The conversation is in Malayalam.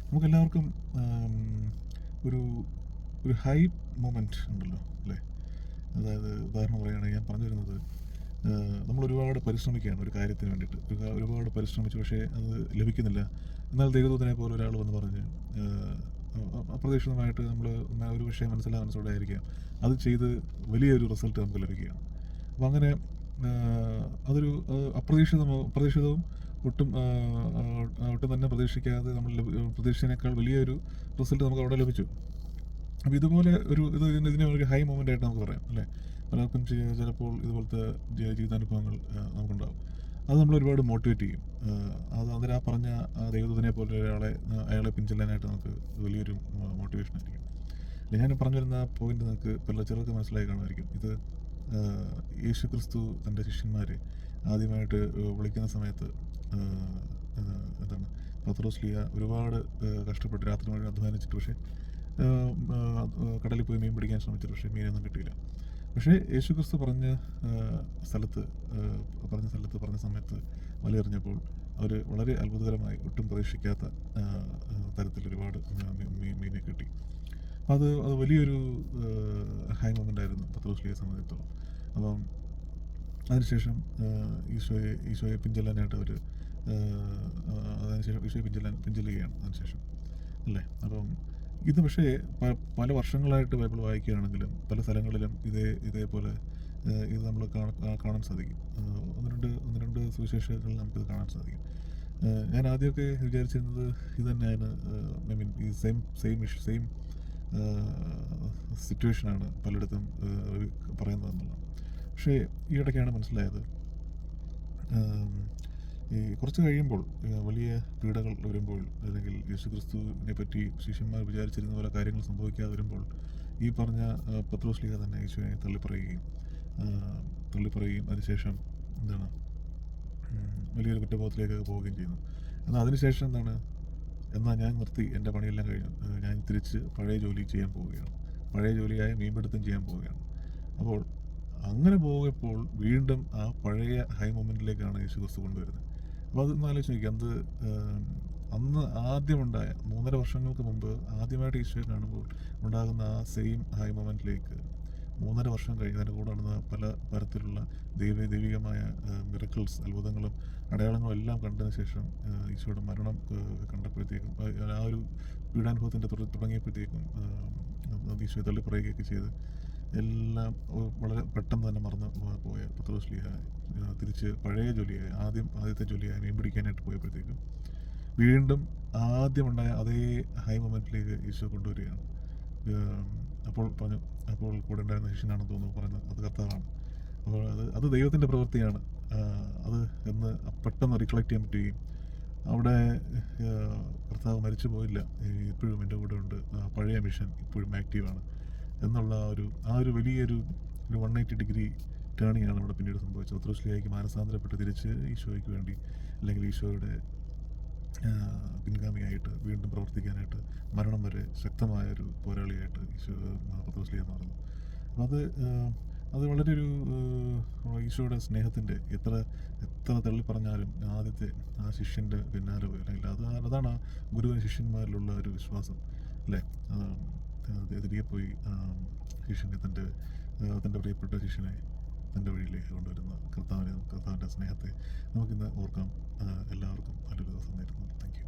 നമുക്കെല്ലാവർക്കും ആം, ഒരു ഒരു ഹൈ മൊമെൻറ്റ് ഉണ്ടല്ലോ അല്ലേ? അതായത് ഉദാഹരണം പറയുകയാണെങ്കിൽ ഞാൻ പറഞ്ഞു വരുന്നത്, നമ്മൾ ഒരുപാട് പരിശ്രമിക്കുകയാണ് ഒരു കാര്യത്തിന് വേണ്ടിയിട്ട്. ഒരുപാട് പരിശ്രമിച്ചു, പക്ഷേ അത് ലഭിക്കുന്നില്ല. എന്നാൽ ദൈവദൂതനെ പോലെ ഒരാൾ വന്ന് പറഞ്ഞ്, അപ്രതീക്ഷിതമായിട്ട് നമ്മൾ ഒരു വിഷയം മനസ്സിലോടെ ആയിരിക്കാം അത് ചെയ്ത് വലിയൊരു റിസൾട്ട് നമുക്ക് ലഭിക്കുകയാണ്. അപ്പോൾ അങ്ങനെ അതൊരു അപ്രതീക്ഷിതവും ഒട്ടും ഒട്ടും തന്നെ പ്രതീക്ഷിക്കാതെ നമ്മൾ പ്രതീക്ഷിച്ചതിനേക്കാൾ വലിയൊരു റിസൾട്ട് നമുക്ക് അവിടെ ലഭിച്ചു. അപ്പോൾ ഇതുപോലെ ഇതിനെ ഒരു ഹൈ മൊമെൻ്റ് ആയിട്ട് നമുക്ക് പറയാം അല്ലേ? പലർക്കും ചിലപ്പോൾ ഇതുപോലത്തെ ജീവിതാനുഭവങ്ങൾ നമുക്കുണ്ടാകും. അത് നമ്മൾ ഒരുപാട് മോട്ടിവേറ്റ് ചെയ്യും. അത് അതിൽ ആ പറഞ്ഞ ദൈവദൂതനെ പോലെ ഒരാളെ അയാളെ പിൻചെല്ലാനായിട്ട് നമുക്ക് വലിയൊരു മോട്ടിവേഷൻ ആയിരിക്കും. ഞാൻ പറഞ്ഞു വരുന്ന പോയിന്റ് നിങ്ങൾക്ക് പല ചിലർക്ക് മനസ്സിലായി കാണുമായിരിക്കും. ഇത് യേശു ക്രിസ്തു തൻ്റെ ശിഷ്യന്മാരെ ആദ്യമായിട്ട് വിളിക്കുന്ന സമയത്ത് എന്താണ്, പത്രോസ്ലീഹ ഒരുപാട് കഷ്ടപ്പെട്ട് രാത്രി മുഴുവൻ അധ്വാനിച്ചിട്ട്, പക്ഷേ കടലിൽ പോയി മീൻ പിടിക്കാൻ ശ്രമിച്ചിട്ട് പക്ഷേ മീനൊന്നും കിട്ടിയില്ല. പക്ഷേ യേശു ക്രിസ്തു പറഞ്ഞ പറഞ്ഞ സമയത്ത് വലയെറിഞ്ഞപ്പോൾ അവർ വളരെ അത്ഭുതകരമായി ഒട്ടും പ്രതീക്ഷിക്കാത്ത തരത്തിൽ ഒരുപാട് മീനെ കിട്ടി. അത് വലിയൊരു ഹൈ മൊമെൻ്റ് ആയിരുന്നു പത്രോസ്ലീഹയെ സംബന്ധിച്ചിടത്തോളം. അപ്പം അതിനുശേഷം ഈശോയെ പിൻചെല്ലാനായിട്ട് അവർ അതിനുശേഷം ഈശോയെ പിൻചെല്ലുകയാണ് അതിനുശേഷം അല്ലേ? അപ്പം ഇത് പക്ഷേ പല വർഷങ്ങളായിട്ട് ബൈബിൾ വായിക്കുകയാണെങ്കിലും പല സ്ഥലങ്ങളിലും ഇതേപോലെ ഇത് നമ്മൾ കാണാൻ സാധിക്കും. ഒന്ന് രണ്ട് സുവിശേഷങ്ങളിൽ നമുക്കിത് കാണാൻ സാധിക്കും. ഞാൻ ആദ്യമൊക്കെ വിചാരിച്ചിരുന്നത് ഇത് തന്നെയാണ്, ഐ മീൻ ഈ സെയിം സിറ്റുവേഷനാണ് പലയിടത്തും പറയുന്നതെന്നുള്ളത്. പക്ഷേ ഈ ഇടയ്ക്കാണ് മനസ്സിലായത്, ഈ കുറച്ച് കഴിയുമ്പോൾ വലിയ പീഡകൾ വരുമ്പോൾ, അല്ലെങ്കിൽ യേശുക്രിസ്തുവിനെ പറ്റി ശിഷ്യന്മാർ വിചാരിച്ചിരുന്ന പോലെ കാര്യങ്ങൾ സംഭവിക്കാതെ വരുമ്പോൾ, ഈ പറഞ്ഞ പത്രോസ്ലീഹ തന്നെ യേശുവിനെ തള്ളിപ്പറയുകയും അതിനുശേഷം എന്താണ്, വലിയൊരു കുറ്റബോധത്തിലേക്കൊക്കെ പോവുകയും ചെയ്യുന്നു. എന്നാൽ അതിനുശേഷം എന്താണ്, എന്നാൽ ഞാൻ നിർത്തി, എൻ്റെ പണിയെല്ലാം കഴിഞ്ഞു, ഞാൻ തിരിച്ച് പഴയ ജോലി ചെയ്യാൻ പോവുകയാണ്, പഴയ ജോലിയായ മീൻപിടുത്തം ചെയ്യാൻ പോവുകയാണ്. അപ്പോൾ അങ്ങനെ പോയപ്പോൾ വീണ്ടും ആ പഴയ ഹൈ മൊമെൻറ്റിലേക്കാണ് യേശു ക്രിസ്തു കൊണ്ടുവരുന്നത്. അപ്പോൾ അതൊന്ന് ആലോചിച്ച് നോക്കി, അന്ന് ആദ്യമുണ്ടായ 3.5 വർഷങ്ങൾക്ക് മുമ്പ് ആദ്യമായിട്ട് ഈശോയെ കാണുമ്പോൾ ഉണ്ടാകുന്ന ആ സെയിം ഹൈ മൊമെൻറ്റിലേക്ക് 3.5 വർഷം കഴിഞ്ഞ് അതിൻ്റെ കൂടെ നടന്ന പല തരത്തിലുള്ള ദൈവികമായ മിറക്കിൾസ്, അത്ഭുതങ്ങളും അടയാളങ്ങളും എല്ലാം കണ്ടതിന് ശേഷം ഈശോയുടെ മരണം കണ്ടപ്പോഴത്തേക്കും, ആ ഒരു പീഡാനുഭവത്തിൻ്റെ തുടങ്ങിയപ്പോഴത്തേക്കും ഈശോയെ തള്ളിപ്പറയുകയൊക്കെ ചെയ്ത് എല്ലാം വളരെ പെട്ടെന്ന് തന്നെ മറന്ന് പോയ പത്രോസ്ലീഹ തിരിച്ച് പഴയ ജോലിയായി, ആദ്യത്തെ ജോലിയായി മീൻ പിടിക്കാനായിട്ട് പോയപ്പോഴത്തേക്കും വീണ്ടും ആദ്യമുണ്ടായ അതേ ഹൈ മൊമെൻറ്റിലേക്ക് ഈശോ കൊണ്ടുവരികയാണ്. അപ്പോൾ കൂടെ ഉണ്ടായിരുന്ന ശിഷ്യനാണെന്ന് തോന്നുന്നു പറയുന്നത് അത് കർത്താവാണ്. അപ്പോൾ അത് ദൈവത്തിൻ്റെ പ്രവൃത്തിയാണ്. അത് എന്ന് പെട്ടെന്ന് റിക്കളക്ട് ചെയ്യാൻ പറ്റുകയും അവിടെ കർത്താവ് മരിച്ചു പോയില്ല, ഇപ്പോഴും എൻ്റെ കൂടെ ഉണ്ട്, പഴയ മിഷൻ ഇപ്പോഴും ആക്റ്റീവാണ് എന്നുള്ള ആ ഒരു വലിയൊരു 180 ഡിഗ്രി ടേണിംഗ് ആണ് ഇവിടെ പിന്നീട് സംഭവിച്ചത്. പത്രോസ്ലീഹയ്ക്ക് മാനസാന്തരപ്പെട്ട് തിരിച്ച് ഈശോയ്ക്ക് വേണ്ടി, അല്ലെങ്കിൽ ഈശോയുടെ പിൻഗാമിയായിട്ട് വീണ്ടും പ്രവർത്തിക്കാനായിട്ട് മരണം വരെ ശക്തമായൊരു പോരാളിയായിട്ട് പത്രോസ്ലീഹ മാറുന്നു. അപ്പം അത് വളരെ ഒരു ഈശോയുടെ സ്നേഹത്തിൻ്റെ എത്ര തള്ളിപ്പറഞ്ഞാലും ആദ്യത്തെ ആ ശിഷ്യൻ്റെ പിന്നാലെ പോയി, അല്ലെങ്കിൽ അതാണ് ആ ഗുരുവിന് ശിഷ്യന്മാരിലുള്ള ഒരു വിശ്വാസം അല്ലേ? തിരികെ പോയി ശിഷ്യനെ തൻ്റെ പ്രിയപ്പെട്ട ശിഷ്യനെ തൻ്റെ വഴിയിലേക്ക് കൊണ്ടുവരുന്ന കർത്താവിൻ്റെ സ്നേഹത്തെ നമുക്കിന്ന് ഓർക്കാം. എല്ലാവർക്കും നല്ലൊരു ദിവസം നേരുന്നു. Thank you.